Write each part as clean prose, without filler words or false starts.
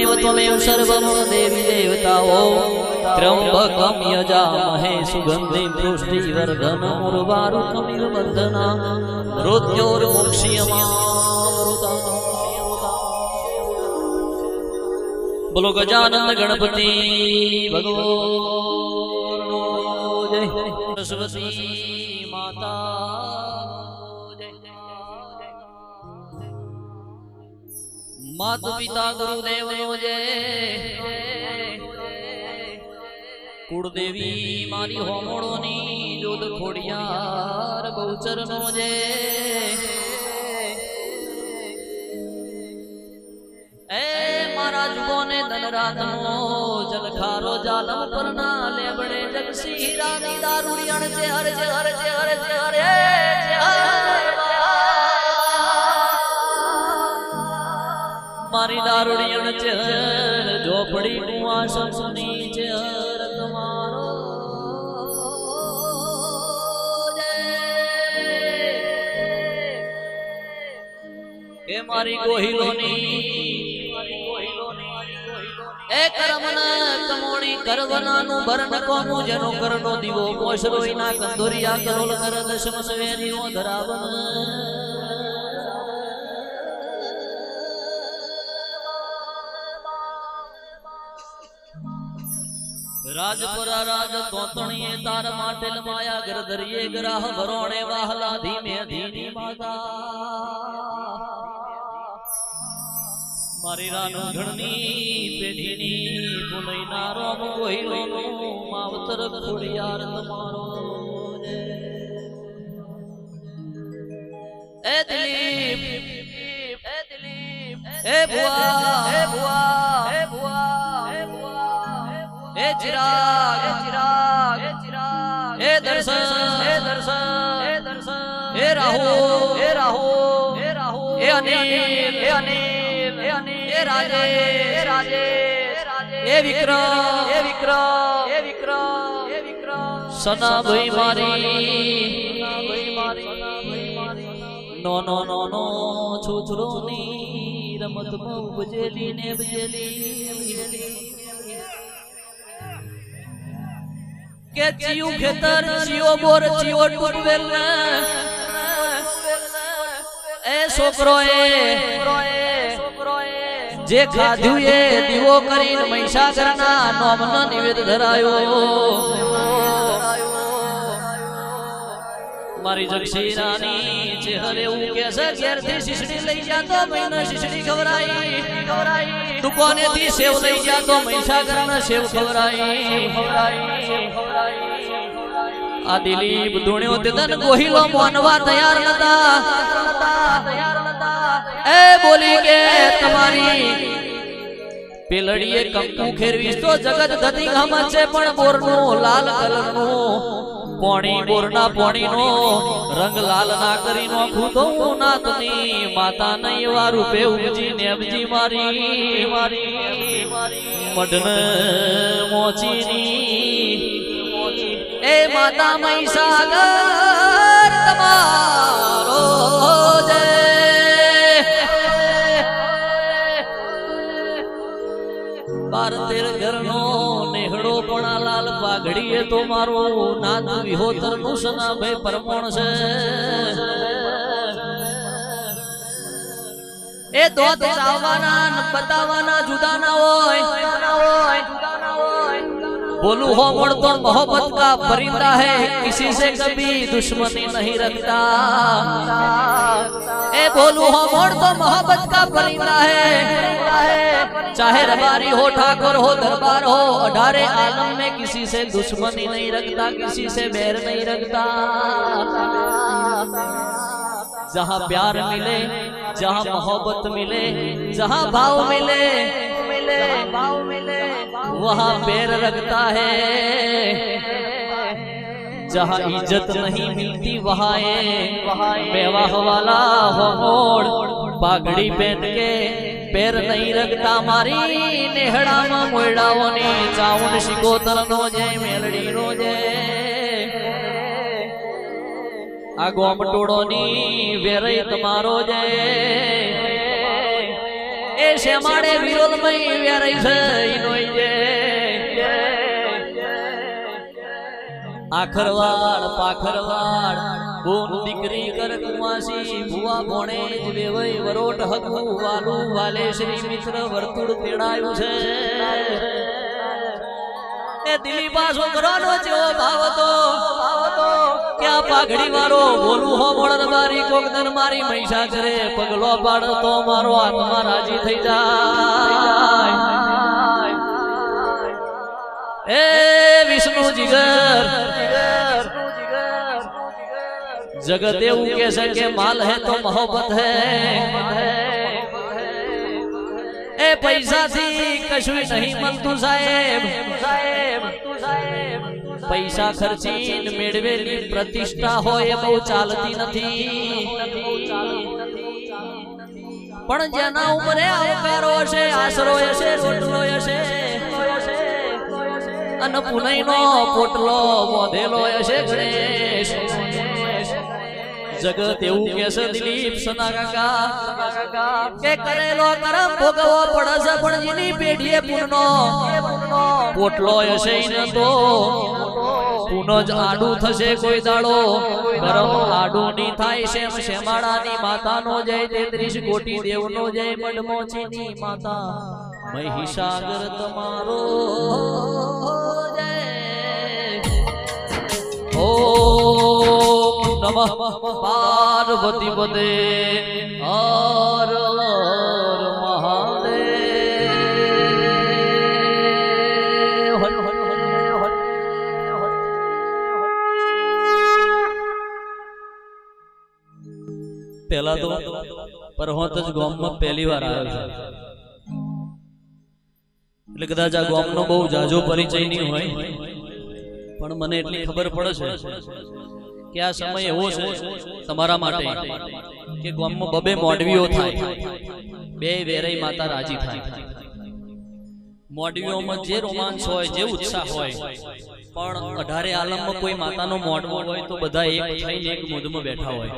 त्वमेव त्वमेव सर्वं देवी देवताओ त्र्यंबकं यजामहे सुगन्धिं पुष्टिवर्धनम् उर्वारुकमिव बन्धना मृत्योर्मुक्ष्यमामृता। बोलो गजानन गणपति भगवान जय। सरस्वती माता माता पिता गुरुदेव जय। कुलदेवी मारी होमोड़ोनी जोध खोड़ियार बहुचरनो जय। ने धनरातनो जलखारो जालम परना ले बड़े जगसी रानी दारुड़ियण जे हर जे हर जे हर जे हर मारी दारुड़ियण जे हर झोपड़ी कुआ सुनी जे हर तुम्हारो ए मारी गोहिलोनी ए करमना कमोणी करवना नु भरण कोमु जनो करनो दिवो कोशरोईना कंदोरिया करोल कर दशम सवेरियो धरावन। राजपुरा राज तोतणीए तार माटेल माया गरदरिए ग्राह भरोणे वाहला धीमे धीनी माता मारी रानो घणनी पेढ़ीनी पुनई नारो कोहिलो मावतर खोड़ियार तुम्हारो ए दिलीप ए बुआ ए बुआ ए बुआ ए बुआ ए चिराग ए चिराग ए चिराग ए दर्शन ए दर्शन ए दर्शन ए राहु ए राहु ए राहु ए अनिल ए अनिल ए राजे ए राजे ए विक्रम ए विक्रम ए विक्रम ए विक्रम सना भाई मारी नो नो नो नो छोचरो नी रमत मऊ बजेली ने बजेली के चियो खेतर चियो बोर चियो टूटवेल ए छोकरो ए जे खाधु ये दिवो करीन महिषासुरना नोमनो निवेद धरायो मारी जगसी रानी चेहरे ऊ कैसे घेर थी शिशड़ी लई जा तो मैंने शिशड़ी खवराई दुकाने थी सेव लई जा तो महिषासुरना सेव खवराई आ दिलीप दुण्यो तिदन गोहिलो मोनवा तैयार नता ए बोली के तुम्हारी पेलड़िए कंकु खेरवीस तो जगत धती हम छे पण बोरनो लाल कलर नो पोणी बोरना पोणी नो रंग लाल ना करी नो खुदो नातनी माता नहीं वा रूपे उपजी नेबजी मारी मारी मडन मोचीनी ए माता महिषागर तमारो जय। बार तेर घरनो नेहड़ो पणा लाल पाघड़ी है तो मारो नाथ विहोतर नु सना भाई परमोण से ए दो चावाना बतावाना जुदा ना होय बोलू हो मोड़ तो मोहब्बत का परिंदा है किसी से कभी दुश्मनी नहीं रखता ए बोलू हो मोड़ तो मोहब्बत का परिंदा है चाहे रबारी हो ठाकुर हो दरबार हो अठारे आलम में किसी से दुश्मनी नहीं रखता किसी से बैर नहीं रखता। जहाँ प्यार मिले जहाँ मोहब्बत मिले जहाँ भाव मिले भाव मिले वहाँ पैर रखता है जहाँ इज्जत नहीं मिलती वहाँ बेवाह वाला हो मोड़ पागड़ी पहन के पैर नहीं रखता मारी नेहड़ा में मोड़ाओ ने चावल शिकोतर नो जय मेलड़ी नो जय आ गोमटोड़ो नी वेरई तमारो जय ए એ શેમાડે વિરોલમય વેરાઈ છે ઈનોય જે આખરવાડ પાખરવાડ બોન દીકરી કર કુવાસી ભુવા ભોણે જ વેવઈ વરોટ હગુ વાલુ વાલે શ્રી મિત્ર વર્તુળ તેડાયું છે એ દિલીપા છોકરાનો જેવો ભાવ હતો ક્યાં પાઘડી મારો બોલું હો મોળર મારી કોકદર મારી મૈસા કરે પગલો પાડ તો મારો આત્મા રાજી થઈ જાય એ વિષ્ણુ જીગર जगत એવું કે છે કે માલ है तो मोहब्बत है ए पैसा થી કશું નહીં મળતું સાહેબ પૈસા ખર્ચીને મેળવેલી પ્રતિષ્ઠા હોય બહુ ચાલતી નથી પણ જેના ઉમરે આવકારો હશે આશરો હશે રોટલો હશે અને પુનઈનો પોટલો બોધેલો હશે ગણેશ जगत એવું કે છે દિલીપ સના કાકા કે કરેલો કરમ ભોગવો પડશે પણ જેની પેઢીએ પુનનો પોટલો હશે ને તો પુન જ આડું થશે કોઈ દાડો કરમ આડું ની થાય છે શેમાડાની માતાનો જય 33 કોટી દેવનો જય મડમોચીની માતા મહિષાગર તમારો જય ઓ नमः पार्वती पदे हर हर महादेव पहला तो परहोत ज गाम में पहली बार आयो छे એટલે કદાચ આ ગામનો બહુ જાજો પરિચય નહીં હોય પણ મને એટલી ખબર પડે છે કે આ સમય એવો છે તમારા માટે કે ગામમાં બબે મોડવીઓ થાય બે વેરાઈ માતા રાજી થાય મોડવીઓમાં જે રોમાંસ હોય જે ઉત્સાહ હોય પણ 18 આલમમાં કોઈ માતાનો મોડવો હોય તો બધા એક થઈને એક મોદમાં બેઠા હોય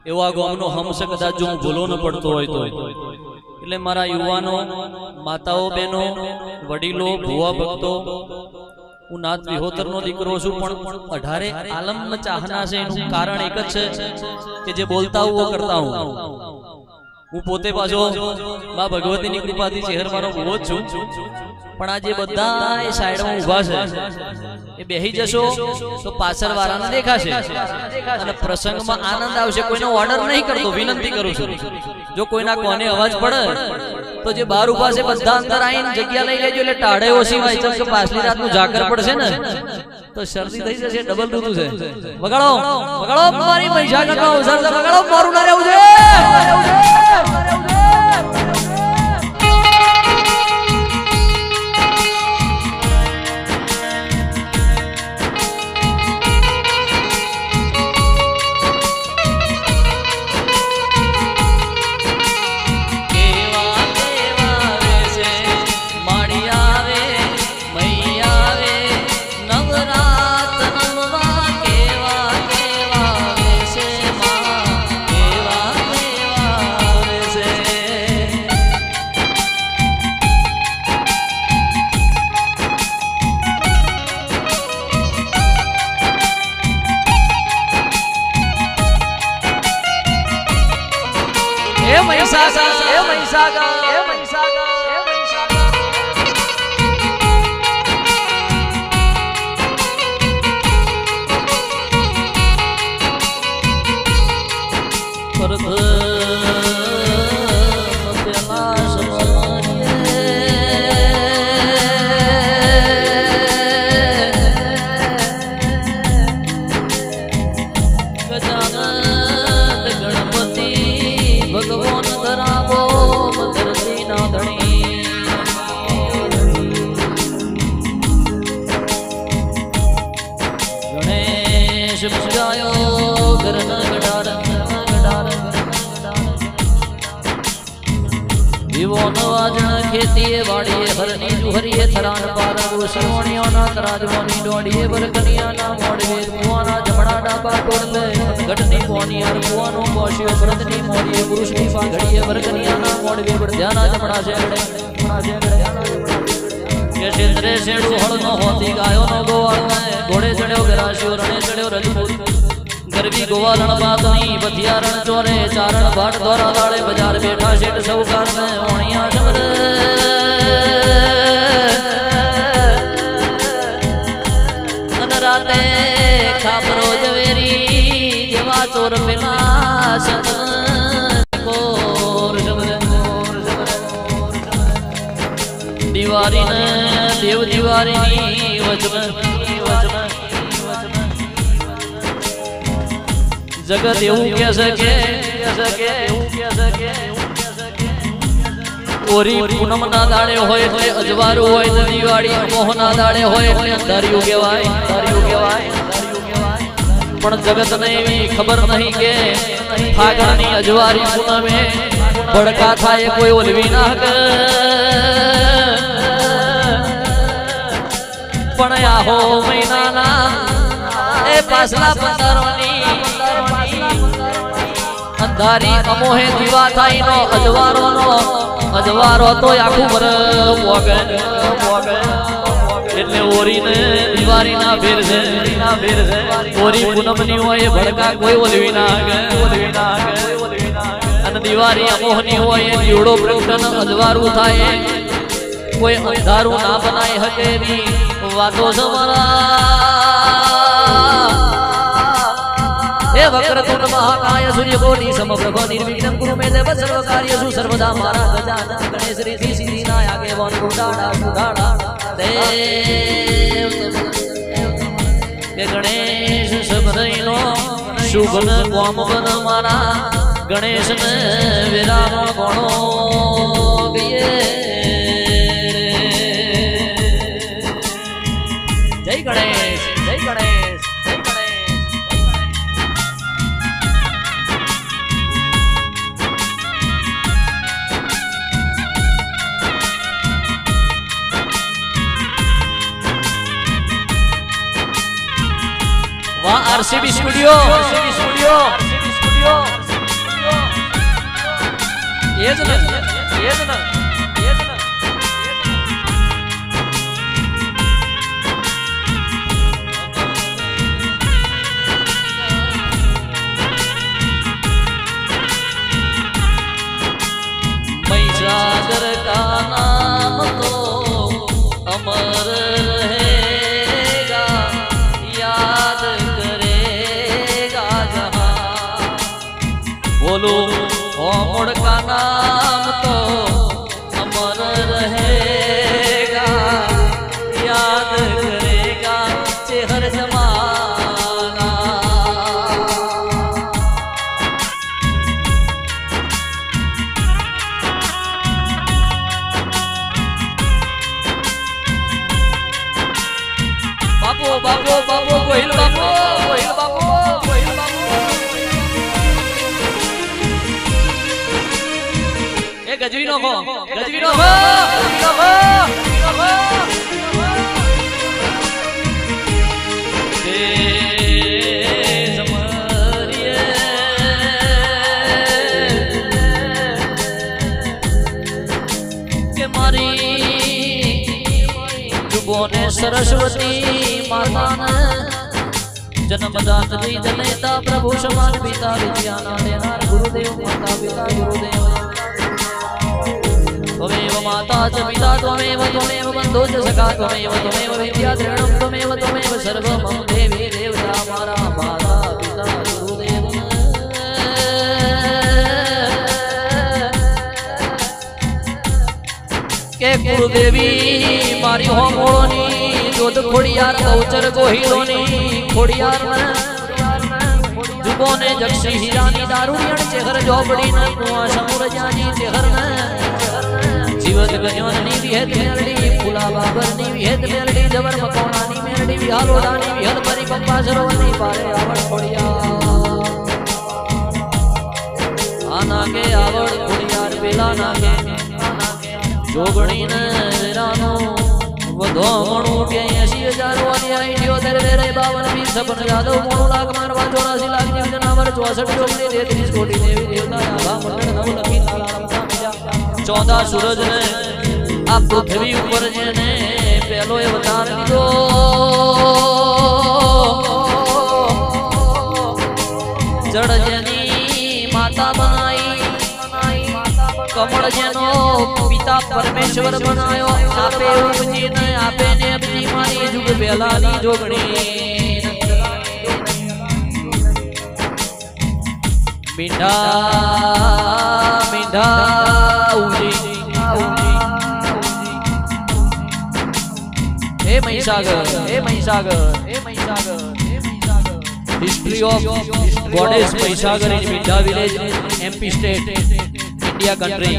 એવો આ ગામનો હમસ કદાચ જો હું ભૂલો ન પડતો હોય તો એટલે મારા યુવાનો માતાઓ બહેનો વડીલો ભુવા ભક્તો હું નાથ વિહોતર નો દીકરો છું પણ 18 આલમ में ચાહના છે એનું કારણ એક જ છે કે જે બોલતા હું કરતા હું હું પોતે પાછો માં ભગવતીની કૃપાથી ચહેર મારો બહુ જ છું પણ આ જે બધા એ સાઈડમાં ઊભા છે એ બેહી જશો તો પાછળ વાળાને દેખાશે અને પ્રસંગમાં આનંદ આવશે કોઈનો ઓર્ડર નહીં કરતો વિનંતી કરું છું જો કોઈના કોને અવાજ પડે તો જે બહાર ઊભા છે બધા અંદર આવીને જગ્યા લઈ લેજો એટલે ટાઢે ઓછી વાય છે કે પાછલી રાતનું જાગર પડશે ને તો શરદી થઈ જશે ડબલ ઋતુ છે વગાડો વગાડો મારી મહિષાગરનો અવસર છે વગાડો મારું ના રહેવું છે ગણપતિ ભગવાન ધરાવો મધર વાડીએ હરની જુહરીએ થરાન પાર ગોસીઓણીઓના તરાજવાની ડોડીએ વરકનિયાના મોડવે કુવાના જમણા ડાબા ટોળવે ગઢની કોનિયાર કુવાનો બોશિયો વ્રતની મોડીએ પુરુષની પાઘડીએ વરકનિયાના મોડવે વડધ્યાના જમણા શેગડે કે ક્ષેત્રે શેડું હળનો હોતી ગાયોનો ગોવાળ ઘોડે ચડ્યો ગરાશિયો રણે ચડ્યો રજપૂત ગરબી ગોવાલણ બાતની બધિયારણ ચોરે ચારણ ભાટ દ્વારા દાળે બજાર બેઠા શેઠ સૌકાર ને ઓણિયા શબ્દ રાતે ખાપરો ઝવેરી જેવા ચોર પેલા કોર શબ્દ દિવારી ને દેવ દિવારી વચન જગત એવું કે શકે ઓરી પૂનમ ના દાડે હોય એટલે અજવારું હોય તો દિવાળી મોહ ના દાડે હોય એટલે અંધારિયું કહેવાય પણ જગત ને એવી ખબર નહીં કે ફાગણની અજવારી પૂનમે ભડકા થાય કોઈ ઓલવી ના પણ આહો મહિનાના એ પાછલા પંદરોની અંધારી અમોહે દીવા થાય નો અજવારો તો આખું વર એટલે ઓરીને દિવાળી ના ફેર છે ઓરી પૂનમ ની હોય ભડકા કોઈ ઓલવી ના અને દિવાળી અમોહ ની હોય દીવડો પ્રગટન અજવારું થાય કોઈ અંધારું ના બનાય શકે એવી વાતો હે વક્રતુંડ મહાકાય સૂર્યકોટિ સમપ્રભ નિર્વિઘ્નં કુરુ મે દેવ સર્વ કાર્યેષુ સર્વદા મારા ગજાનન ગણેશ રીતિ સિદ્ધિ નાયકે વન કુડાડા દેવ કે ગણેશ સબરઈનો શુભન કોમ બન મારા ગણેશ ને વિરાનો ગણો ગયે જય ગણેશ જય ગણેશ आरसीबी स्टूडियो ये जना महिषागर का नाम तो अमर रहेगा याद बोलो ओमड़ का नाम तो अमर रहेगा याद करेगा चेहर जमाना बाबू बाबू बाबू गोहिल बाबू गोहिल बाबू गोहिल बाबू गजवी नो खो के मारी जुबोने सरस्वती माता ने जन्मदान दी जनेता प्रभु समान पिता विद्याना देनार गुरुदेव माता पिता गुरुदेव त्वमेव माता च पिता त्वमेव बन्धो च सखा त्वमेव विद्या द्रविणं त्वमेव सर्वं मम देवी देवता मारा माता पिता गुरुदेव के गुरुदेवी मारी हो मोळोनी जोत खोड़ियार बहुचर गोहिलोनी खोड़ियार जुबोने जक्षी हीरानी दारुणियण चेहर जोबड़ी न कुआ समूर जानी चेहर न जीवत गयोनी विहेत मेरडी फूला बाबरनी विहेत मेरडी जबर मकोणानी मेरडी विहालोडानी विहल परी पप्पा सरोवनी पारे आवड़ खोड़िया आना के आवड़ खोड़ियार बेला ना के જોગણી ને રાનો વધો મણું કે 80,000 વાલી આઈડિયો દર રે 52 વીર સપન યાદવ 9 લાખ મારવા 84 લાખ જીવ જનાવર 64 જોગણી 33 કોટી દેવી દેવતા આભા મંડળ નવ લખી તારા રમતા મેજા 14 સૂરજ ને આ પૃથ્વી ઉપર જેને પહેલો અવતાર લીધો જડ જેની માતા બનાઈ કમળ જેનો પિતા પરમેશ્વર બનાયો આપે ઉપજી ને આપે ને અબજી મારી જુગ પહેલાની જોગણી મીઠા મીઠા ઉજી હે મહીસાગર હે મહીસાગર હે Mahisagar History of Goddess Mahisagar in Minda village, MP state, India country.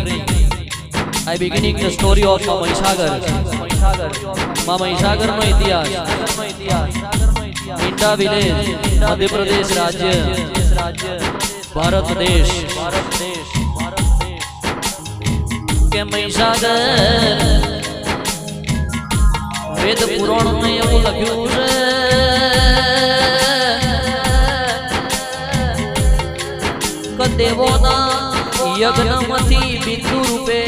I beginning the story of Mahisagar. Mahisagar no इतिहास. Minda village, Madhya Pradesh राज्य, भारत देश. के महिसागर वेद पुराण में એવું લખ્યું છે દેવોના યજ્ઞમાંથી બિંદુ રૂપે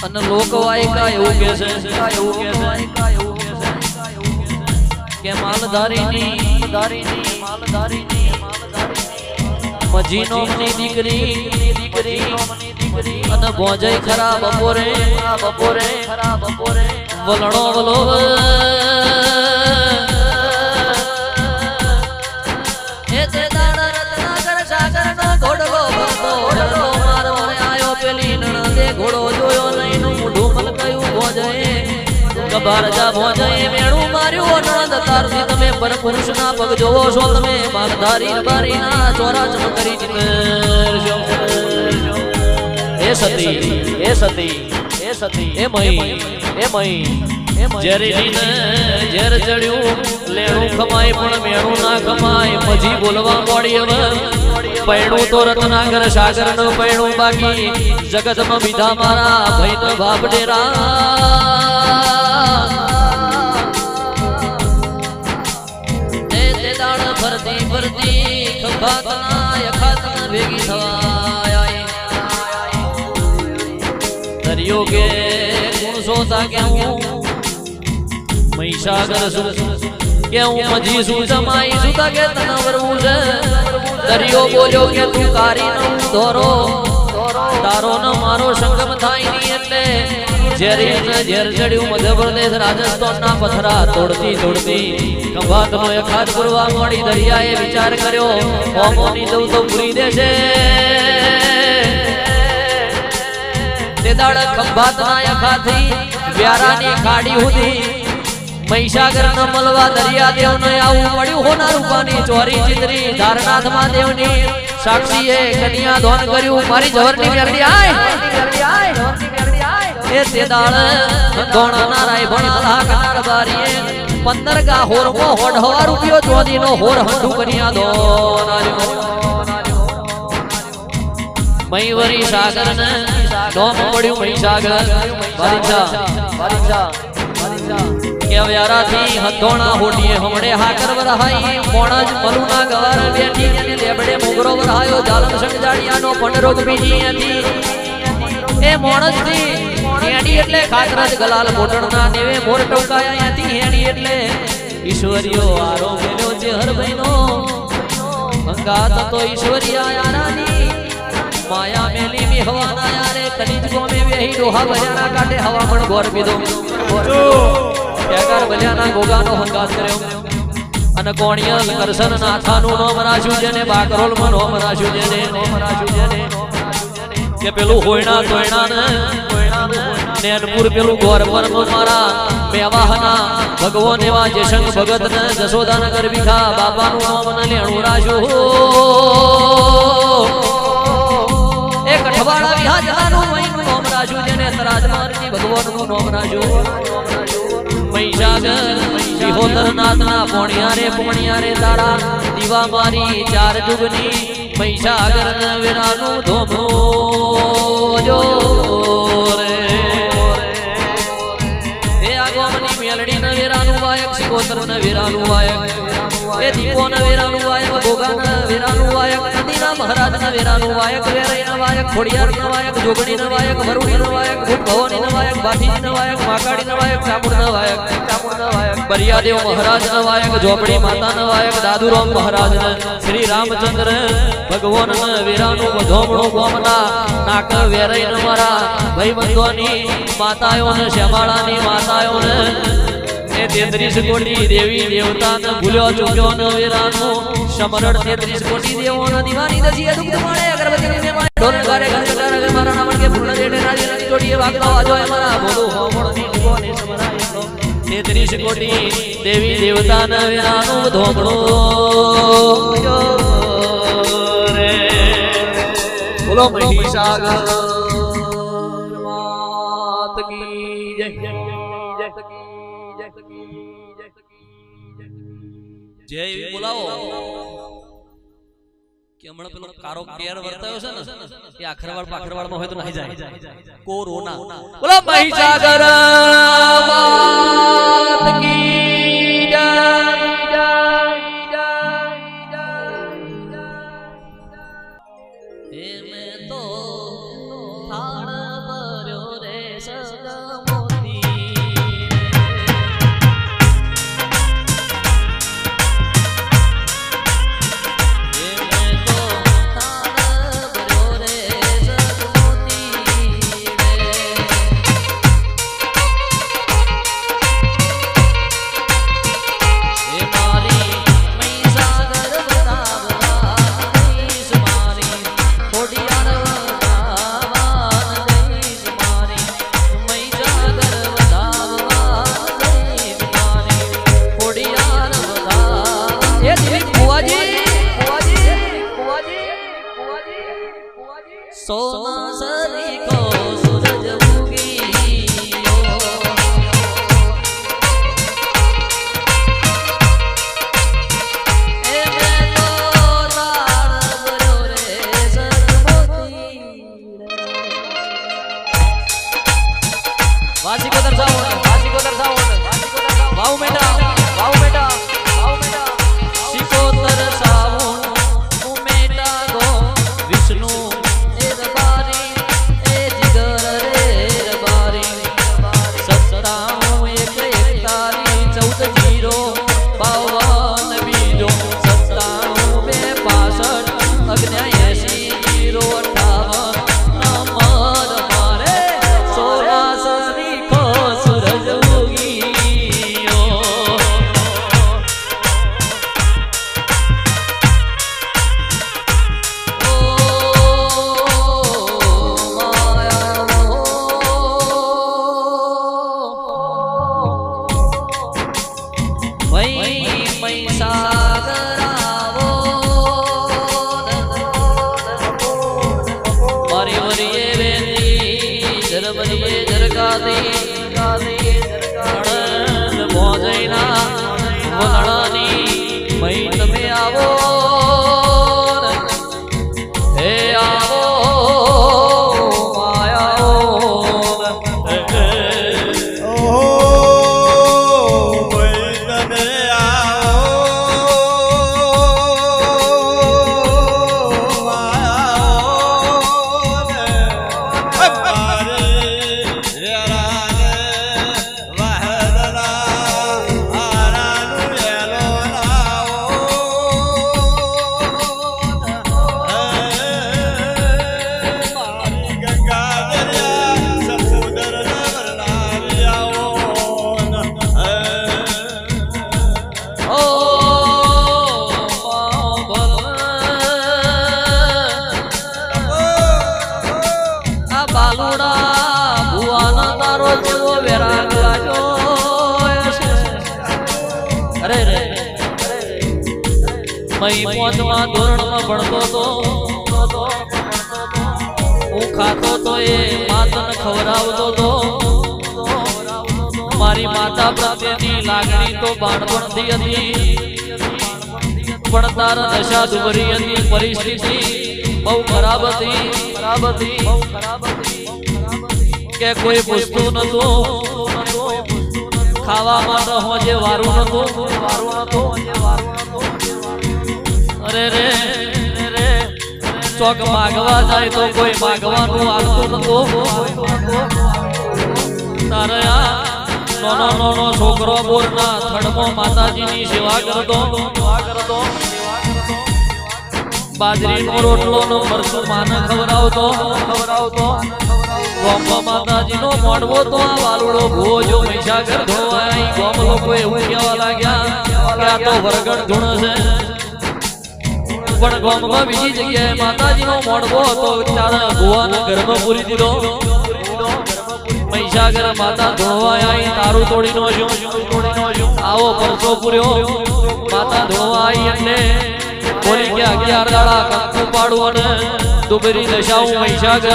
અને લોકવાયકા એવું કહે છે કે માલધારીની મજીનોની દીકરી અને ભોજય ખરા બપોરે વલણો વલો ઘોડો જોયો નહીં મોઢું મલકાયું ભોજે કબારજા ભોજે મેણું માર્યું નણંદ તારથી તમે પરપુરુષના પગ જોવો છો તમે માલધારી બારીના ચોરા ચમકરી જીતરશો હે સતી હે સતી હે સતી હે મહી હે મહી ઝેરીને ઝેર ચડ્યું લેણું ખમાય પણ મેણું ના ખમાય મજી બોલવા મોડી હવે પૈણું તો રત્નાકર સાગર નો પૈણું બાકી જગતમાં બીધા મારા ભાઈ નો બાપ ડેરા તે દાડ ફરતી ફરતી ખંભાતના યખાતના ભેગી થવાય દરિયો કે ગુણ સોતા કે હું મહીસાગર શું કે હું મજી શું જમાઈ સુતા કે તને વરવું છે દરિયો બોલ્યો કે તું કારી નો ધોરો તારો ન મારો સંગમ થાય ની એટલે ઝેર ચડ્યું મધ્યપ્રદેશ રાજસ્થાનના પથરા તોડતી ખંભાતનો એખાદ પૂરવા મોડી દરિયાએ વિચાર કર્યો ઓમોની દઉં તો પૂરી દેશે તે દાડ ખંભાતના એખાથી વ્યારાની ખાડી સુધી મહીસાગર ન મળવા દરિયા દેવ ને આવું પડ્યું હોના રૂપાની ચોરી ચિત્રી ધારનાથ મહાદેવ ની સાક્ષીએ કન્યા ધોન કર્યું મારી જવરની મેરડી આય એ તે દાળ ધોણના રાય ભણલા કનાર બારીએ 15 ગા હોરમો હોઢવા રૂપિયો ચોદીનો હોર હંડુ કન્યા ધોન મહીવરી સાગર ને નોમ પડ્યું મહીસાગર બારીછા કે વ્યારાથી હંધોણા હોડીએ હમણે હાકર વરહાઈ મોણજ મલુના ગવાર બેઠી અને લેબડે મોગરો વરહાયો જાલમ સંજાડિયાનો પંડરોગ બીજી હતી એ મોણજથી હેડી એટલે ખાતરજ ગલાલ મોટણના નેવે મોર ટોકાયા હતી હેડી એટલે ઈશ્વરીયો આરો મેલ્યો છે હરભાઈનો અંગાત તો ઈશ્વરિયા યારાની માયા મેલી મી હવાના યારે કનીજ ગોમે વેહી ડોહા બજાના કાટે હવામણ ગોર પીધો પ્યાકાર બલ્યાના ગોગાનો હંગાત કર્યો અને કોણિયલ કરશન નાથાનું નોમ રાખ્યું જેને બાકરોલમાં નોમ રાખ્યું જેને કે પેલું હોયણા તોયણા ને નેનપુર પેલું ગોર પર મારા મેવાહના ભગવાન એવા જયશંક ભગત ને જશોદાનગર વિખા બાપાનું નોમ ને લેણું રાખ્યું એ કઠવાડા વિહાજલાનું મહીનું નોમ રાખ્યું જેને તરાજમારજી ભગવાનનું નોમ રાખ્યું મહીસાગર વિહોતરનાથના પોણિયારે તારા દીવા મારી ચાર જુગની મહીસાગર વેરાનું ધોમો જો રે એ આગોમની મેલડી ન વેરાનું વાયક સિકોતર ન વેરાનું વાયક એ દીપો ન વેરાનું વાયક ભોગા ન વેરાનું વાયક નદીના મહારાજ ન વેરાનું વાયક વેરાઈ ન વાયક ખોડિયાર ન વાયક જોગણી ન વાયક વરુણી ન વાયક ભૂત ભવાની ન વાયક બાઠી ન વાયક માકાડી ન વાયક ચાપુડ ન વાયક બરિયાદેવ મહારાજ ન વાયક ઝોપડી માતા ન વાયક દાદુરામ મહારાજ ન શ્રી રામચંદ્ર ભગવાન ન વેરાનું ધોમણું ગોમના નાક વેરાઈ ન મારા ભાઈબંધોની માતાઓ ને શ્યામાળાની માતાઓ ને 33 કોટી દેવી દેવતા ને ભૂલ્યો ચૂક્યો ન વેરાનું સમરણ 33 કોટી દેવો ન દીવાની દજી દુખ માળે અગરબત્તી ને માળે ઢોલ ગારે ગંગાર અગર મારા નામ કે ફૂલ દેડે રાજી રાજી જોડીએ વાગતા આજો મારા બોલો હોમણ ની કોને સમરાય 33 કોટી દેવી દેવતા ન વેરાનું ધોમણો રે બોલો મહીસાગર માત કી જય જય બોલાવો કે હમણાં પેલો કારો કેર વર્તાયો છે ને એ આખરવાડ પાખરવાડ માં હોય તો નહીં જાય કોરોના બોલો મહીસાગર માત કી જય એ મેં તો થાળ ભર્યો રે સગમોતી सोना सरी को सूरज उगी ए मैं तो तार भर्यो रे सगमोती वासी को दर्शाओ वाऊ बेटा सिकोतर सावन उमेटा गो विष्णु મઈ પોચમાં ધોરણમાં ભણતો તો હું ખાતો તો એ માતાને ખવડાવતો તો મારી માતા પ્રત્યેની લાગણી તો બાળપણથી હતી પણ તારા નશા દુબરી હતી પરિસ્થિતિ બહુ ખરાબ હતી કે કોઈ પૂછતું નતું ખાવા માટે હોજે વારું નતું અરે રે ચોક માગવા જાય તો કોઈ માગવાનું આવતું નતું તારે નાનો છોકરો બોરના થડમાં માતાજીની સેવા કરતો બાજરીનો રોટલો નો મરચું માને ખવડાવતો ગોમમાં માતાજીનો મોડવો તો આ વાલુડો ભૂવો જો મહીસાગર ધોવાય ગોમ લોકો એવું કહેવા લાગ્યા કે આ તો વરગડ ધૂણ છે પણ ગોમમાં બીજી જગ્યાએ માતાજીનો મોડવો હતો ત્યારે ભૂવાના ઘરમાં પૂરી દીધો મહીસાગર માતા ધોવા આવી તારું તોડીનો છું આવો પરસો પૂર્યો માતા ધોવા આવી એટલે બોલી કે 11 દાડા કંકુ પાડું અને દુબરી દશાવું મહીસાગર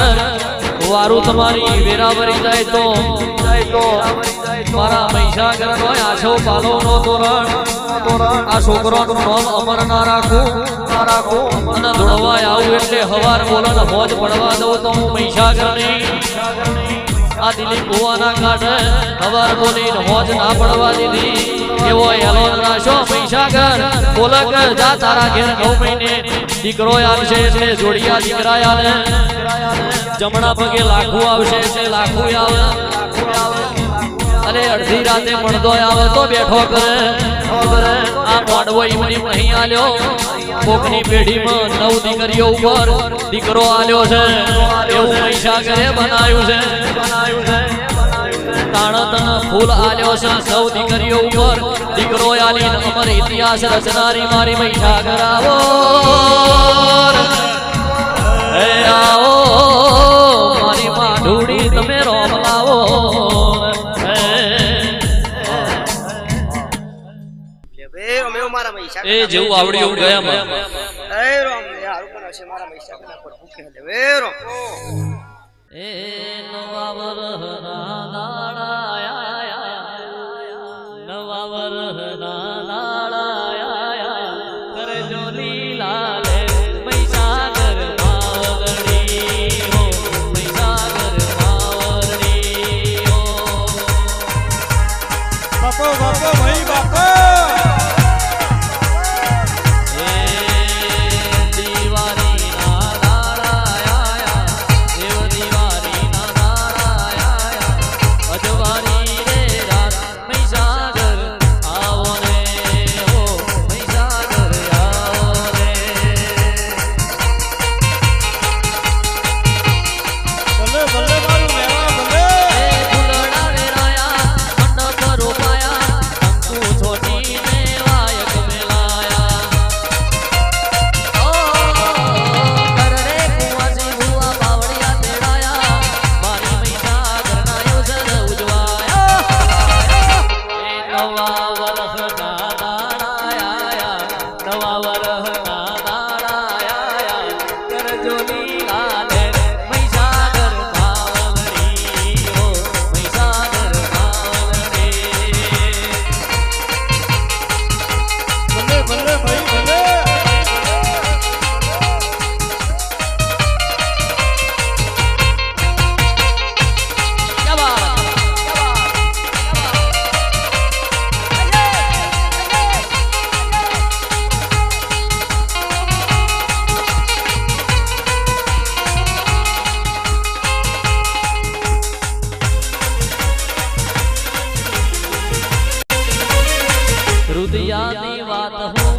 વારું તમારી વેરાવરી જાય તો મારા મહીસાગર નો આછો પાલો નો તોરણ આ છોકરાનું નામ અમર ના રાખું અને ધોળવા આવું એટલે હવાર બોલન મોજ પડવા દઉં તો હું મહીસાગર નહીં આ દિલીપ ભુવાના કાઢે હવાર બોલીને મોજ ના પડવા દીધી એવો હેલો રાશો મહીસાગર બોલક જા તારા ઘેર 9 મહિને દીકરો આવશે એટલે જોડિયા દીકરા આલે જમણા પગે લાખું આવશે એટલે લાખું આવે અને અડધી રાતે મળદો આવે તો બેઠો કરે આ મોડવો ઈમની નહીં આલ્યો કોકની પેઢીમાં 9 દીકરીઓ ઉપર દીકરો આલ્યો છે એવું મહીસાગરે બનાવ્યું છે તાણતન ફૂલ આલ્યો છે 9 દીકરીઓ ઉપર દીકરો આલીને અમર ઇતિહાસ રચનારી મારી મહીસાગર આવો હે આવો મારી માઢુડી તમે રોમ લાવો એ જેવું આવડ્યું ગયા માં એ રોમ યાર ઉપર છે મારા મહીસાગરના પર ભૂખે હલે વે રોમ એ નવા વરહના નાળાયા કરજો લીલા લે મહીસાગર માવડી હો મહીસાગર માવડી હો બાપો ભાઈ બાપો રુદિયાની વાત હું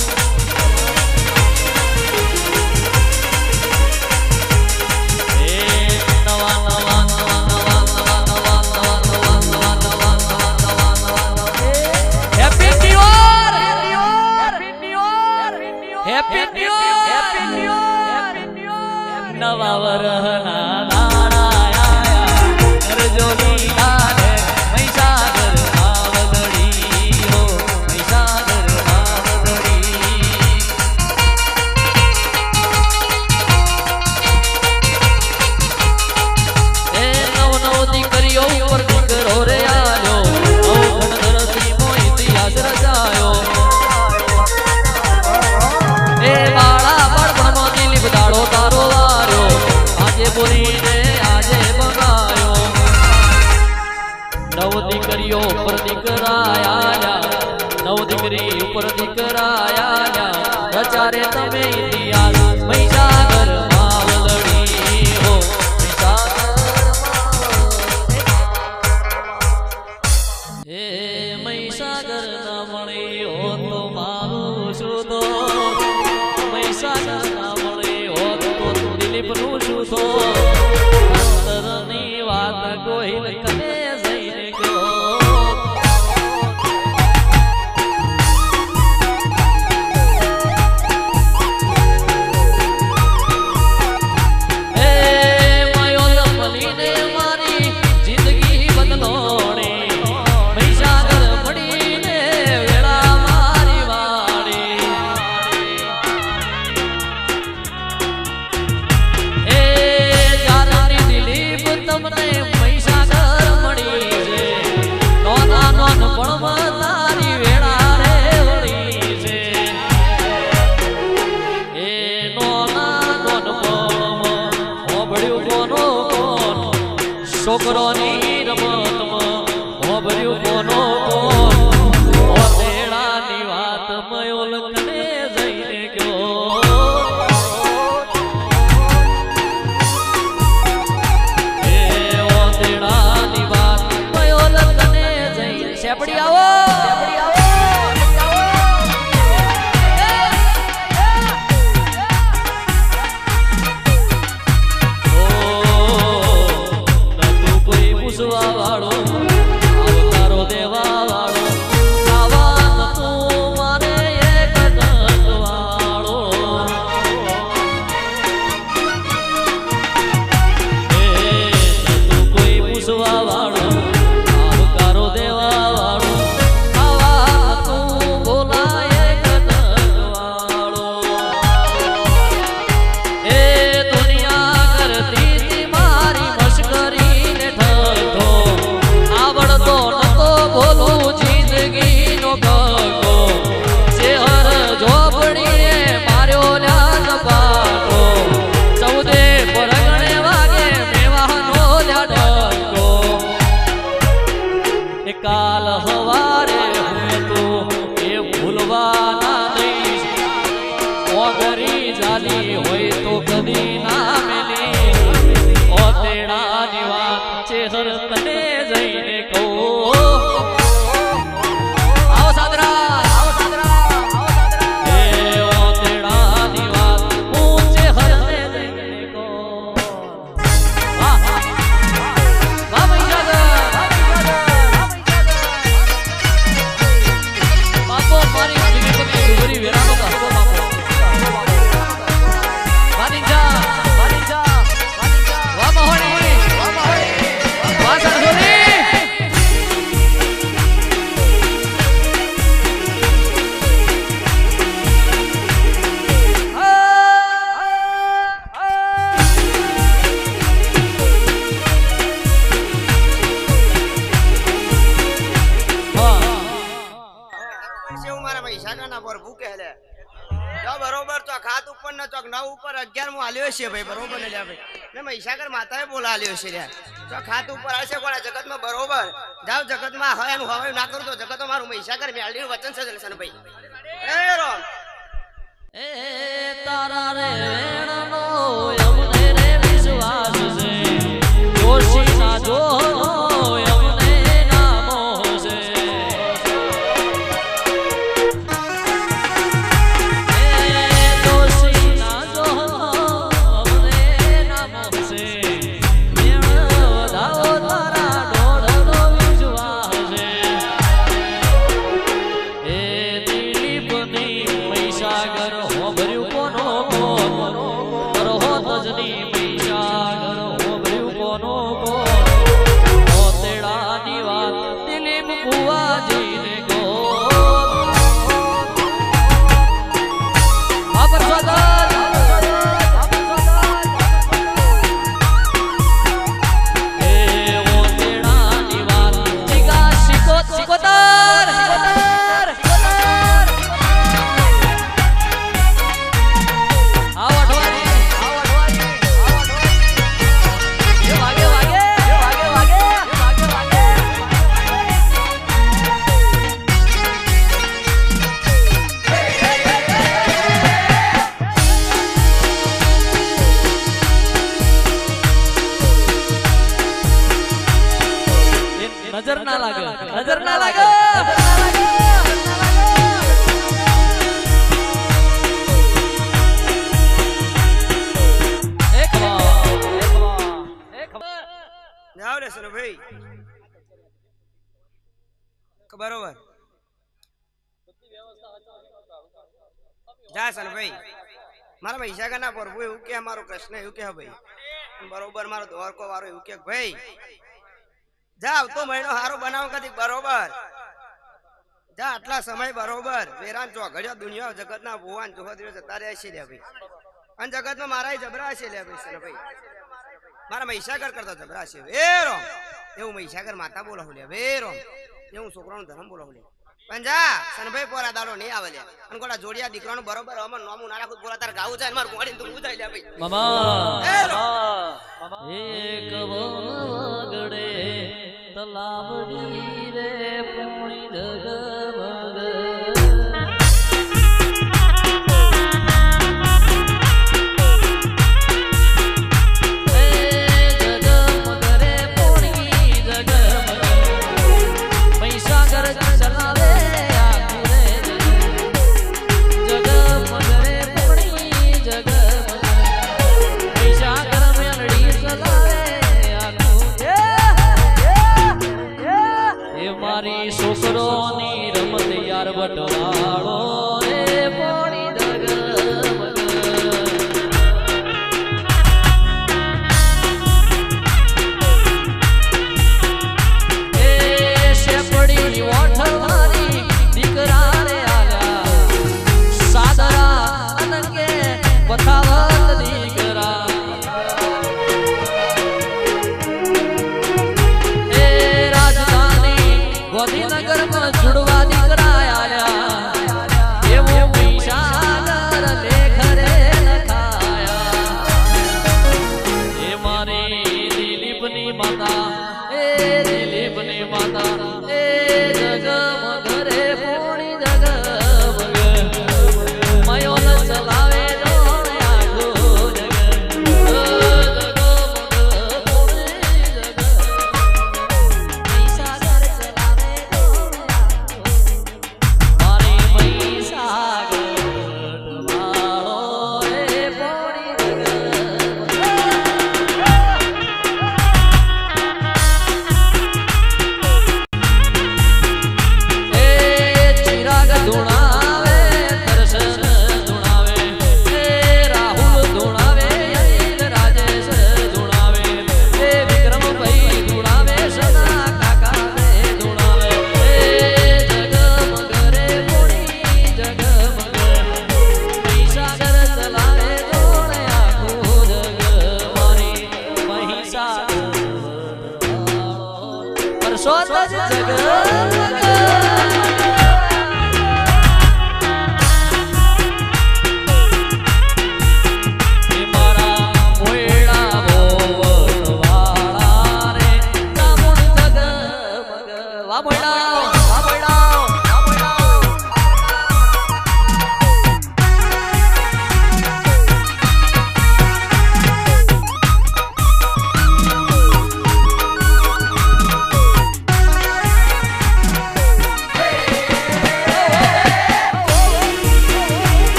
નવા વરહના નાળાયા કરજો લીલા લે મહીસાગર માવડી હો મહીસાગર માવડી એ નવ દીકરીઓ ઉપર દીકરો રે આલ્યો અવઘણ ધરતી મો ઇતિહાસ રચાયો પુરીને આજે બનાયો નવ દીકરીઓ ઉપર દીકરાયા નવ દીકરી ઉપર દીકરાયા રચારે તમે ઇતિહાસ મહીસાગર માવલડી હો એ મહીસાગર ના મળી હો તો મારું શું તો મહીસાગર ના મળી હો તો દિલીપ નું શું તો અંતરની વાત કોઈ કને જઈને ગયો છોકરોની રમતમાં હોભર્યું કોનો કોણ ઓતેડાની વાત મયોલ કને જઈને ગયો એ ઓતેડાની વાત મયોલ કને જઈને શેપડી આવો કાલ હવારે હું તો એ ભૂલવાના દઈશ ઓગરી જાલી હોય તો કદી ના મેલી ઓતેડાની વાત ચેહર તને જઈને કહો આવો સાદરા એ ઓતેડાની વાત હું ચેહર ને જઈને કહો વાહ વાહ મહીસાગર બરોબર તો ખાત ઉપર ને ચોક 9 ઉપર 11 મુ આલ્યો છે ભાઈ બરોબર ને લ્યા ભાઈ મે મહીસાગર માતાએ બોલાલ્યો છે લ્યા તો ખાત ઉપર આશે કોણા જગત માં બરોબર જાવ જગત માં હોય એનું હવાય ના કરું તો જગત માં મારું મહીસાગર મેળડીનું વચન છે દર્શન ભાઈ એ રોમ એ તારા રે વેણનો અમને રે વિશ્વાસ છે જોશી ના જોનો અમને નામો છે નજર ના લાગે નજર ના લાગે જાવ રે સર ભાઈ બરોબર જા સર ભાઈ મારા પૈસા ના પ્રભુ એવું કે મારો કૃષ્ણ એવું કે ભાઈ બરોબર મારો દ્વારકો વાળો એવું કે ભાઈ જા આવતો મહિનો હારો બનાવ કદી બરોબર જા આટલા સમય બરોબર વેરાન ચોઘડિયા દુનિયા જગતના ભુવાન જોહદરીઓ જતા રહ્યા છે લે ભાઈ અને જગતમાં મારા જબરા છે લે ભાઈ સર ભાઈ મારા મહીસાગર કરતા જબરા છે એ રોમ એવું મહીસાગર માતા બોલાવું લે વે રોમ એવું છોકરાનું ધર્મ બોલાવું લે પણ જા સનભાઈ પોરા દાડો નહીં આવે લે અને કોડા જોડિયા દીકરાનું બરોબર અમર નોમું ના રાખું બોલા તાર ગાવું છે માર ગોળીને તું ઉધાઈ લે ભાઈ મામા એક વગડે તલાવડી રે પૂણી જગમગ મારી છોકરોની રમત યાર બટવાળો રે પોણી જગમગ એ શેપડીની ઓઠવારી દીકરા રે આલ્યા સાદરા અનંગે પથાવત દીકરા ગાંધીનગરમાં જુડવા દીકરા આયા એવું મહીસાગર લેખ રે લખાયા એ મારી દિલીપની માતા એ દિલીપની માતા એ જગમગ રે પૂણી જગમગ મયો ન ચલાવે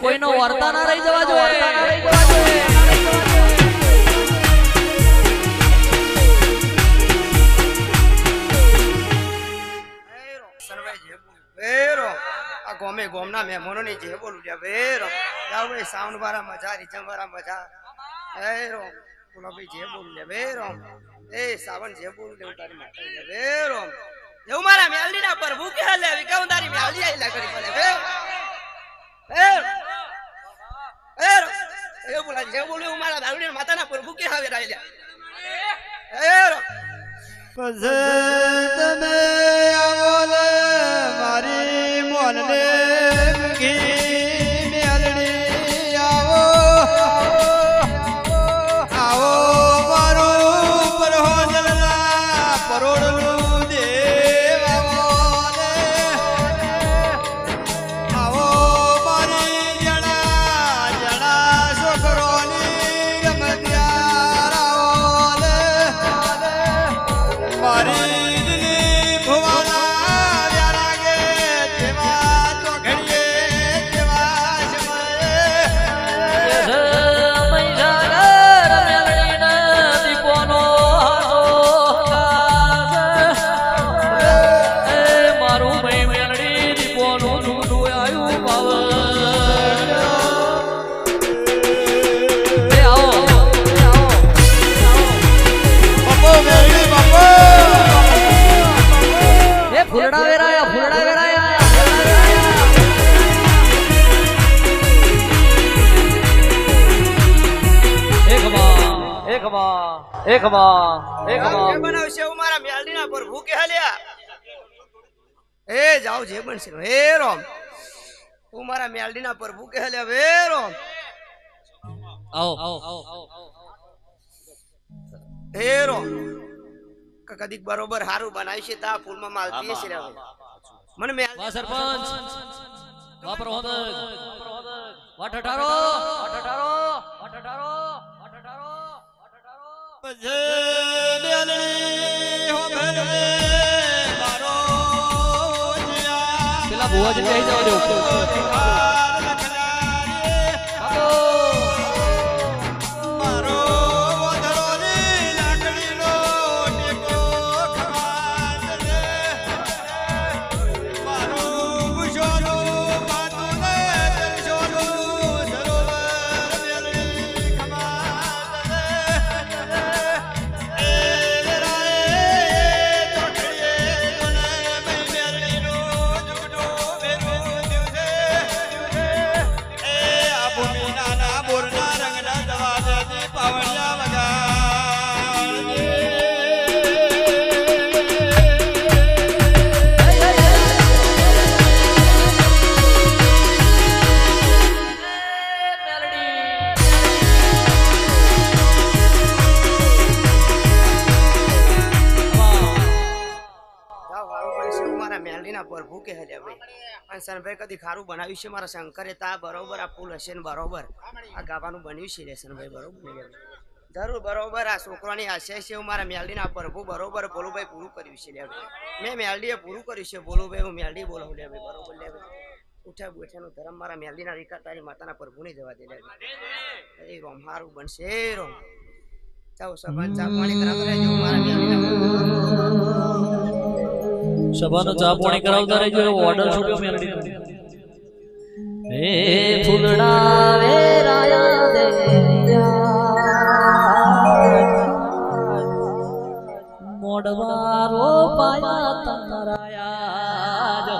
કોઈનો વર્તા ના રહી જવા જોઈએ ગોમે ગોમના મહેમાનો ની જે બોલું લ્યા વેરો જાવ ભાઈ સાઉન્ડ વાળા મજા રીચમ વાળા મજા વેરો બોલો ભાઈ જે બોલું લ્યા વેરો એ સાવન જે બોલું લે તારી માતા લે વેરો જેવું મારા મેલડી ના પ્રભુ કે લે વિકાઉ તારી મેલડી આઈલા કરી પડે વેરો વેરો એ બોલા જે બોલું મારા દારૂડી માતા ના પ્રભુ કે આવે રાઈલા વેરો તમે આવો ને મારી મોનને ઘી મેલડી આવો આવો મારું પરહોજના પરોડનું દેવ આવો ને આવો મારી જણા જણા છોકરોની રમત જે બનાવશે એવું મારા મેલડીના પ્રભુ કે હલ્યા એ જાઓ જે બનશે હે રોમ હું મારા મેલડીના પ્રભુ કે હલ્યા હે રોમ હે રોમ કદીક બરોબર હારું બનાવી છે તા ફૂલમાં માલતી છે રે મને મેલડી સરપંચ વાપરો વાટટારો પેલા ભુવા જગ્યાએ જવા દે પ્રભુ કે હલ્યા ભાઈ અને સનભાઈ કદી ખારું બનાવ્યું છે મારા શંકરે તા બરોબર આ ફૂલ હશે ને બરોબર આ ગાવાનું બન્યું છે રે સનભાઈ બરોબર જરૂર બરોબર આ છોકરાની આશય છે હું મારા મેલડીના પ્રભુ બરોબર બોલુભાઈ પૂરું કર્યું છે લે મેં મેલડીએ પૂરું કર્યું છે બોલુભાઈ હું મેલડી બોલાવું લે ભાઈ બરોબર લે ઉઠ્યા બેઠાનું ધર્મ મારા મેલડીના વિકાર તારી માતાના પ્રભુ નહીં જવા દે લે એ રોમ હારું બનશે રોમ જાઓ સભાન ચા પાણી કરાવતા રહેજો મારા મેલડીના સભાનો ચા પાણી કરાવતા રહેજો એવો ઓર્ડર છોડ્યો મેલડી હે ફૂલડા વેરાયા દેયા મોડવારો પાયા તરાયા જો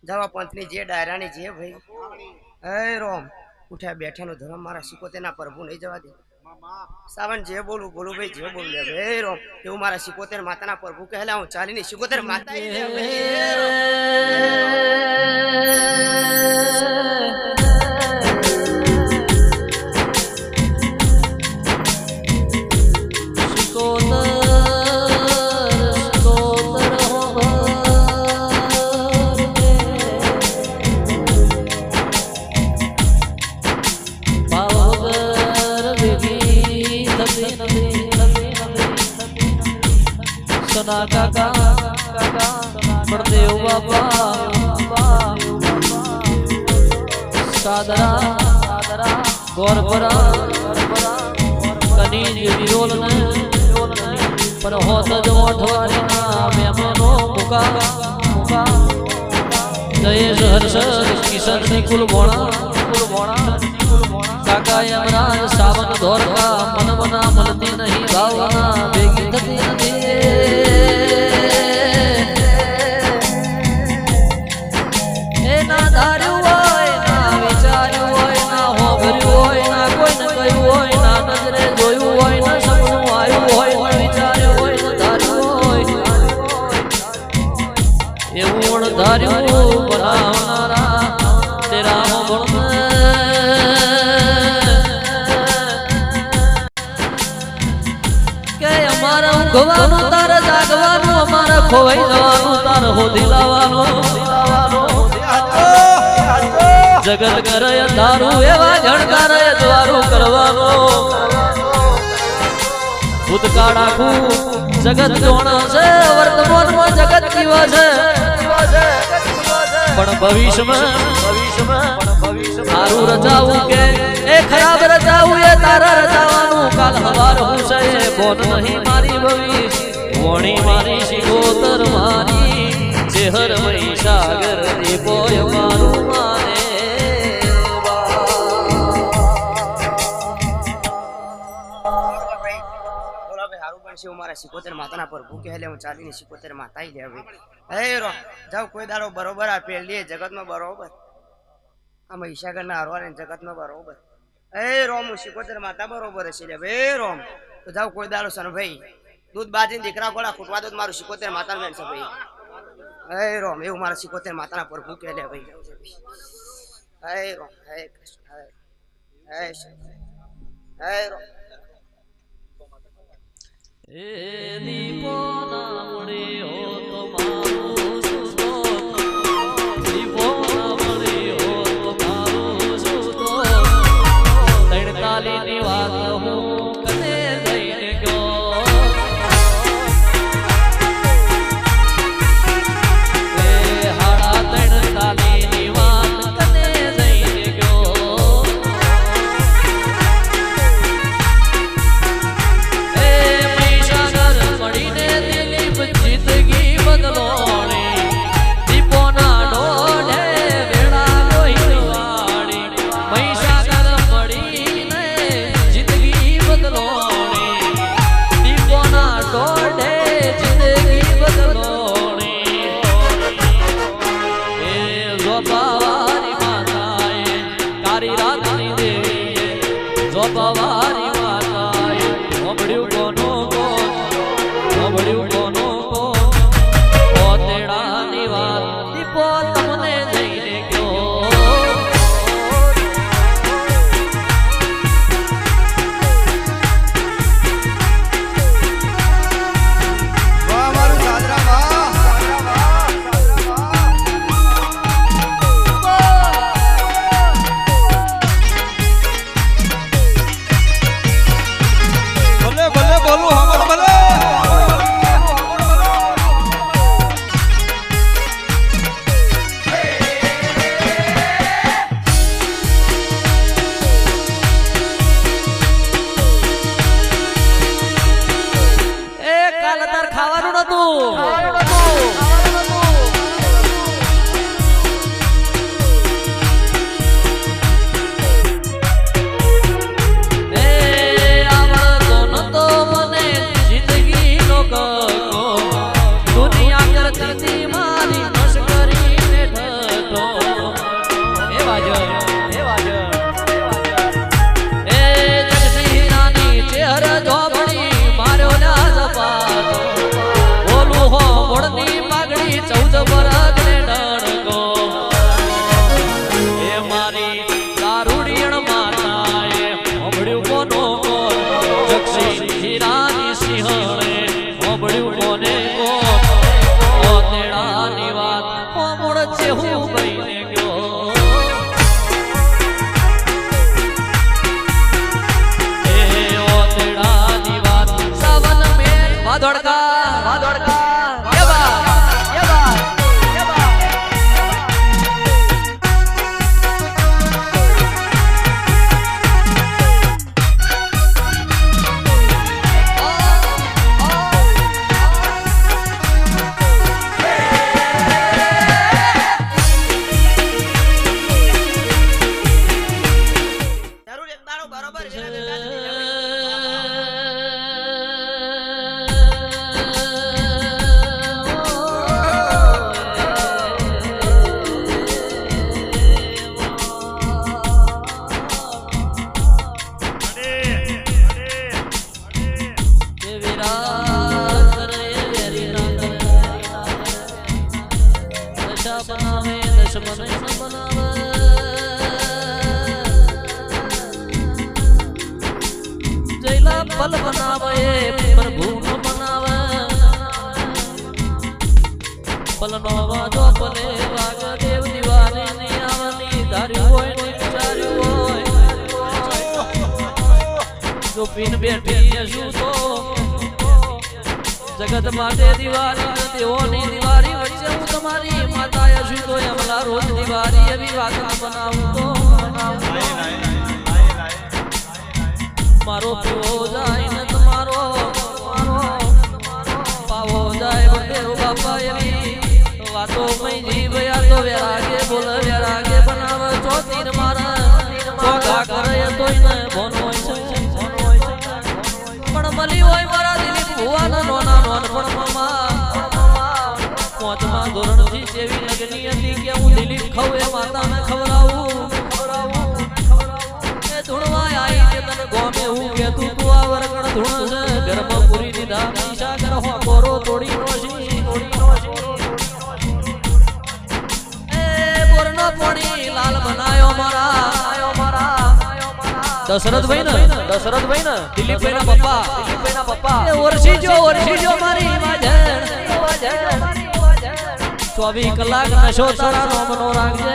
જવા પંથની જે ડાયરાની જે ભાઈ એ રોમ ઉઠ્યા બેઠાનો ધર્મ મારા સિકોતેરના પ્રભુ નહીં જવા દે સાવન જે બોલું ભાઈ જે બોલું લે ભાઈ રોમ એવું મારા સિકોતેર માતાના પ્રભુ કહેલા હું ચાલીને સિકોતેર માતા સના કાકા પડદેવ બાપા સાદરા ગોરપરા કની વિરોલ ને પર હોત જ ઓઠવારી ના મેમનો મુકા જયેશ હર્ષ કિશન નિકુલ ભોણા કાકા યમરાજ સાવન ધોરકા મનમના મળતી નહીં ભાવના ભેગી થતી નથી એ ના ધાર્યું હોય ના વિચાર્યું હોય ના હોભર્યું હોય ના કોઈને કહ્યું હોય ના નજરે જોયું હોય ના સપનું આવ્યું હોય ના વિચાર્યું હોય ના ધાર્યું હોય એવું ધાર્યું બનાવનારા તેરા ગુણ ઊંઘવાનું તારે જાગવાનું અમારે ખોવાઈ જવાનું તારે હોધી લાવવાનું જગત કરે ધારું એવા જણકારે દ્વારું કરવાનું ભૂતકાળ આખું જગત જોણા છે વર્તમાનમાં જગત જીવા છે પણ ભવિષ્યમાં તારું રચાવું કે એ ખરાબ રચાવું એ તારા રચાવાનું કાલ હવાર હું છે બોન નહીં મારી ભવિષ્ય વણી મારી શિકોતર મારી ચેહર મહી સાગર દીપોય મારું માને મારા સિકોતેર માતાના પર ભૂકે હેલે હું ચાલીને સિકોતેર માતા લે ભાઈ હે રો જાવ કોઈ દાડો બરોબર આ પેલી જગતમાં બરોબર આ મહીસાગર ના હરવાને જગતમાં બરોબર એ રોમ હું સિકોતેર માતા બરોબર હશે લે ભાઈ રોમ તો જાવ કોઈ દાડો સન ભાઈ દૂધ બાજીને દીકરા ગોળા ખૂટવા દો મારું સિકોતેર માતા મેન છે ભાઈ હે રોમ એવું મારા સિકોતેર માતાના પર ભૂકે લે ભાઈ હે રોમ હે કૃષ્ણ હે રોમ એ દીપો ના મળી હો તો મારું સુતો દીપો ના મળી હો તો મારું સુતો 43 ની વાત હું કને જઈને ગયો એ હાડા 43 ની વાત કને જઈને ગયો જિંદગી બદલોણી દીપોના ડોઢે વેળા કોઈ વાળી મહીસાગર મળીને જિંદગી બદલોણી દીપોના ડોઢે જિંદગી બદલોણી એ જોપાવારી માતાએ કારી રાતની દેવીએ જોપાવારી માતાએ ઓબડ્યું કોનો ઓબડ્યું કોનો વાહ મારું દાદરા વાહ એ જગતી નાની ચેહર જોબણી માર્યો ના જપાતો ઓલું હો મોડની પાઘડી 14 બરગને ડણગો એ મારી દારૂડિયણ માતાએ હોબળ્યું કોનો કોણ જગતી રાની સિંહણે હોબળ્યું કોને કોણ ઓ તેડાની વાત ઓ મોડ છે હું બઈને ગયો વાદોડકા જરૂર એક દાડો બરોબર છે પલ બનાવે પ્રભુ નો બનાવે પલનો વાજો પલે વાગ દેવ દીવાની ની આવની ધાર્યું હોય ને વિચાર્યું હોય જો પીન બેઠી શું તો જગત માટે દિવાળી દેવોની દિવાળી વચ્ચે હું તમારી માતાએ શું તો અમલા રોજ દિવાળી એવી વાત બનાવું તો મારો પીવો જાય ને તમારો પાવો જાય દેવ બાપા એવી વાતો મય જીવયા તો વેરાગે બોલ વેરાગે બનાવ ચોતીર મારા ચોગા કરે તોય ને બોનો પણ મલી હોય મારા દિલીપ ભુવાના નોના નોન પણ મમા પાંચમા ધોરણથી જેવી લગની હતી કે હું દિલીપ ખાવ એ માતાને ખવડાવું ધૂણવા આવી છે તને ગોમે હું કે તું આ વરગણ ધૂણ છે ઘરમાં પૂરી દીધા પૈસા કર હો કોરો તોડી નોશી એ બોરનો પોણી લાલ બનાયો મારા દશરથભાઈ ને દિલીપભાઈ ના પપ્પા એ ઓરસી જો મારી વાજણ 24 કલાક નશો તારા નોમનો રાખજે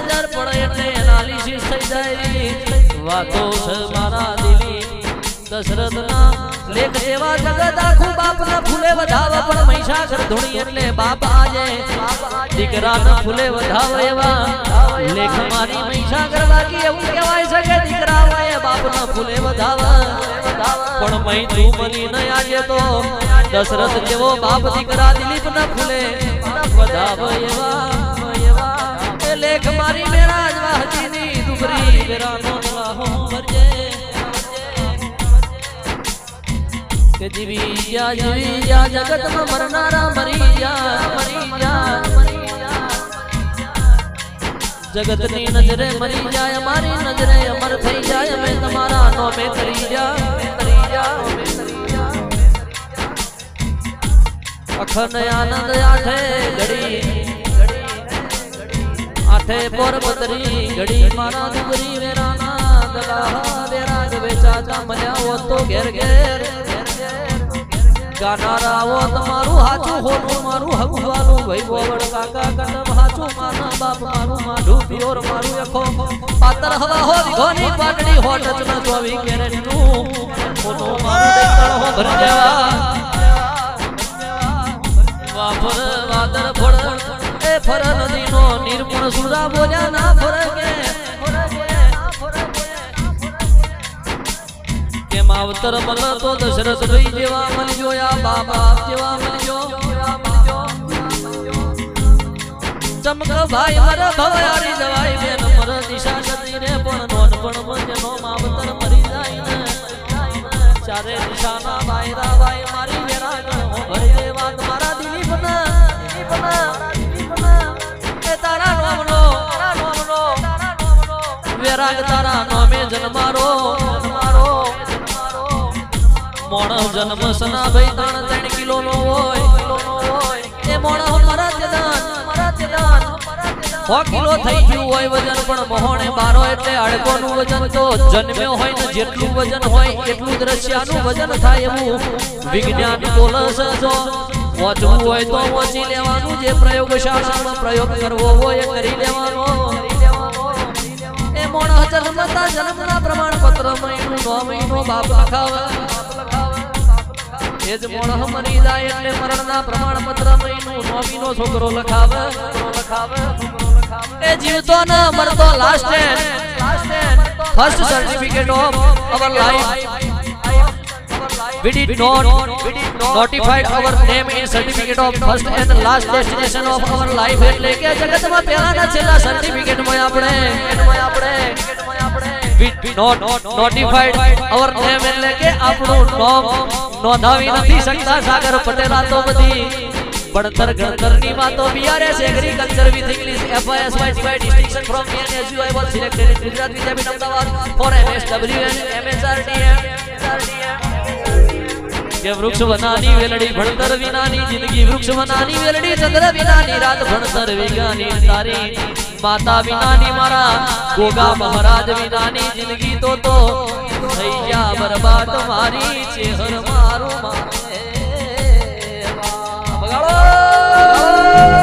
નજર પડે એટલે એનાલિસિસ થઈ જાય વાતો છે મારા દિલી દશરથના લેખ જેવા જગત આખું બાપના ફૂલે વધાવ પણ મહિષાસુર ધૂણી એટલે બાપ આજે દીકરાના ફૂલે વધાવ એવા લેખ મારી મહિષાસુર બાકી એવું કહેવાય છે કે દીકરા હોય બાપના ફૂલે વધાવ પણ મહી તું મની ન આજે તો દશરથ જેવો બાપ દીકરા દિલીપના ફૂલે વધાવ એવા લેખ મારી મેરા વાહજીની દુબરી વેરાનો લાહો વરજે કે જીવી જા જગતમાં મરનારા મરી જા જગતની નજરે મરી જાય અમારી નજરે અમર થઈ જાય અમે તમારા નોમે તરી જા અખંડ આનંદ આઠે ઘડી આઠે પોરબંદરી ઘડી મારા દુબરી વેરાના દલા વેરાગ વેચાતા મળ્યા હો તો ઘેર ગાનારા આવો તમારું હાચું હોનું મારું હગવાનું ભાઈ બોવડ કાકા કદમ હાચું માના બાપ મારું માઢું પિયોર મારું એખો પાતર હવા હો વિઘોની પાટડી હો ટચના 24 કેરેટ નું હોનું મારું દેતળ હો ભર જવા વાફર વાદર ફોડ એ ફર નદીનો નિર્મળ સુરા બોલ્યા ના ફરકે કે માવતર મલ તો દશરથ ભાઈ જેવા મલજો યા બાબા જેવા મલજો ચમક ભાઈ મર ભવારી જવાય બેન મર દિશા ગતી રે પણ નોન પણ મજનો માવતર મરી જાય ને ચારે દિશાના બાયરા ભાઈ મારી વેરાનો ભરે વાત મારા દિલીપના એ તારા વૈરાગ તારા નામે જન્મારો મોણસ જન્મ સના ભાઈ 3 કિલો નો હોય એ મોણસ મરા તેદાન 100 કિલો થઈ ગયું હોય વજન પણ મોહણે બારો એટલે અડકોનું વજન તો જન્મ્યો હોય ને જેટલું વજન હોય એટલું દ્રશ્યનું વજન થાય એવું વિજ્ઞાન બોલસ જો વાંચવું હોય તો વાંચી લેવાનું જે પ્રયોગશાળામાં પ્રયોગ કરવો હોય એ કરી લેવાનો એ મોણસ જન્મતા જન્મના પ્રમાણપત્ર મહિનું 9 મહિનો બાપ લખાવે એ જ મોણસ મરી જાય એટલે મરણના પ્રમાણપત્ર મહિનું 9 મહિનો છોકરો લખાવે એ જીવતો ના મરતો last first certificate of our life we did not notified our name in certificate of first and last destination of our life એટલે કે જગતમાં પહેલાના છેલ્લા સર્ટિફિકેટ માં આપણે we did not notified our name એટલે કે આપણું નામ નોંધાવી નથી શકતા સાગર પટેલા તો બધી ભણતર ગણતરની વાતો BRS agriculture with English FYSY distinction from NSU I was selected in Gujarat Vidyapith Ahmedabad for MSW and MSRDM કે વૃક્ષ વનાની વેલડી ભણતર વિનાની જિંદગી વૃક્ષ વનાની વેલડી ચંદ્ર વિનાની રાત ભણતર વિનાની તારી માતા વિનાની મારા ગોગા મહારાજ વિનાની જિંદગી તો થઈ જા બરબાદ મારી ચેહર મારું મારે બગાડો